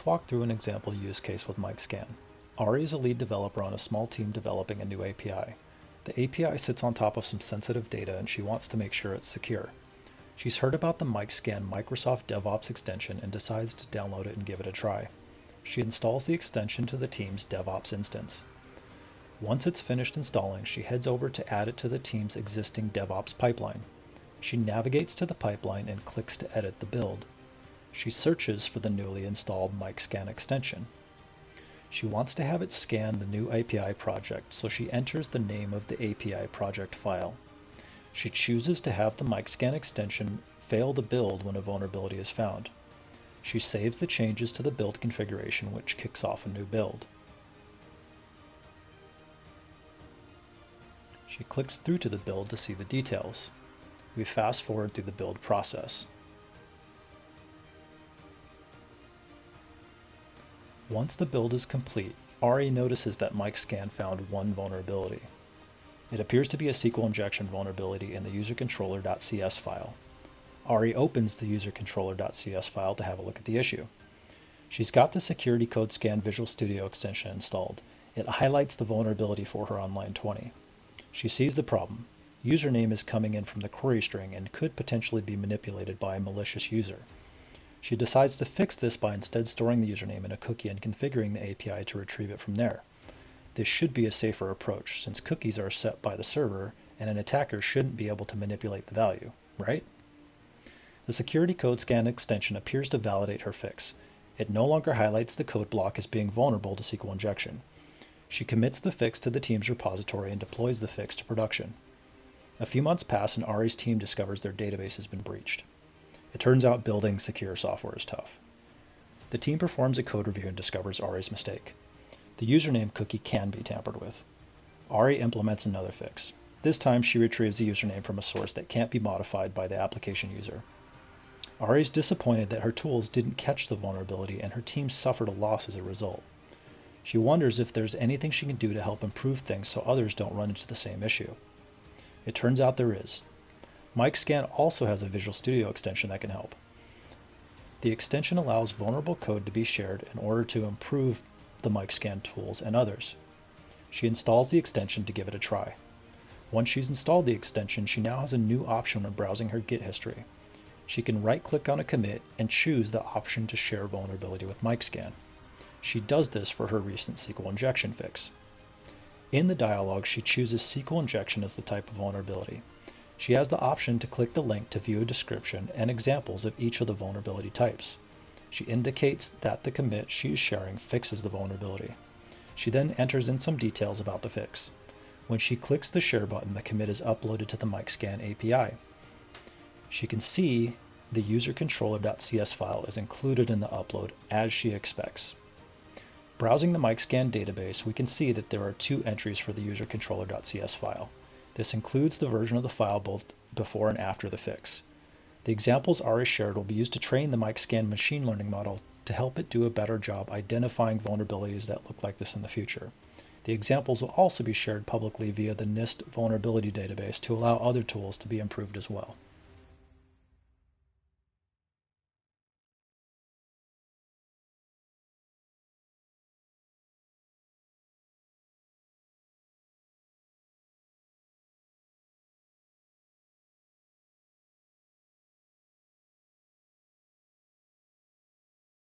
Let's walk through an example use case with MICScan. Ari is a lead developer on a small team developing a new API. The API sits on top of some sensitive data and she wants to make sure it's secure. She's heard about the MICScan Microsoft DevOps extension and decides to download it and give it a try. She installs the extension to the team's DevOps instance. Once it's finished installing, she heads over to add it to the team's existing DevOps pipeline. She navigates to the pipeline and clicks to edit the build. She searches for the newly installed MICScan extension. She wants to have it scan the new API project, so she enters the name of the API project file. She chooses to have the MICScan extension fail the build when a vulnerability is found. She saves the changes to the build configuration, which kicks off a new build. She clicks through to the build to see the details. We fast forward through the build process. Once the build is complete, Ari notices that MICScan found one vulnerability. It appears to be a SQL injection vulnerability in the usercontroller.cs file. Ari opens the usercontroller.cs file to have a look at the issue. She's got the Security Code Scan Visual Studio extension installed. It highlights the vulnerability for her on line 20. She sees the problem. Username is coming in from the query string and could potentially be manipulated by a malicious user. She decides to fix this by instead storing the username in a cookie and configuring the API to retrieve it from there. This should be a safer approach, since cookies are set by the server and an attacker shouldn't be able to manipulate the value, right? The Security Code Scan extension appears to validate her fix. It no longer highlights the code block as being vulnerable to SQL injection. She commits the fix to the team's repository and deploys the fix to production. A few months pass and Ari's team discovers their database has been breached. It turns out building secure software is tough. The team performs a code review and discovers Ari's mistake. The username cookie can be tampered with. Ari implements another fix. This time she retrieves the username from a source that can't be modified by the application user. Ari's disappointed that her tools didn't catch the vulnerability and her team suffered a loss as a result. She wonders if there's anything she can do to help improve things so others don't run into the same issue. It turns out there is. MICScan also has a Visual Studio extension that can help. The extension allows vulnerable code to be shared in order to improve the MICScan tools and others. She installs the extension to give it a try. Once she's installed the extension, she now has a new option when browsing her Git history. She can right-click on a commit and choose the option to share vulnerability with MICScan. She does this for her recent SQL injection fix. In the dialog, she chooses SQL injection as the type of vulnerability. She has the option to click the link to view a description and examples of each of the vulnerability types. She indicates that the commit she is sharing fixes the vulnerability. She then enters in some details about the fix. When she clicks the share button, the commit is uploaded to the MICScan API. She can see the usercontroller.cs file is included in the upload as she expects. Browsing the MICScan database, we can see that there are two entries for the usercontroller.cs file. This includes the version of the file both before and after the fix. The examples Ari shared will be used to train the MICScan machine learning model to help it do a better job identifying vulnerabilities that look like this in the future. The examples will also be shared publicly via the NIST vulnerability database to allow other tools to be improved as well.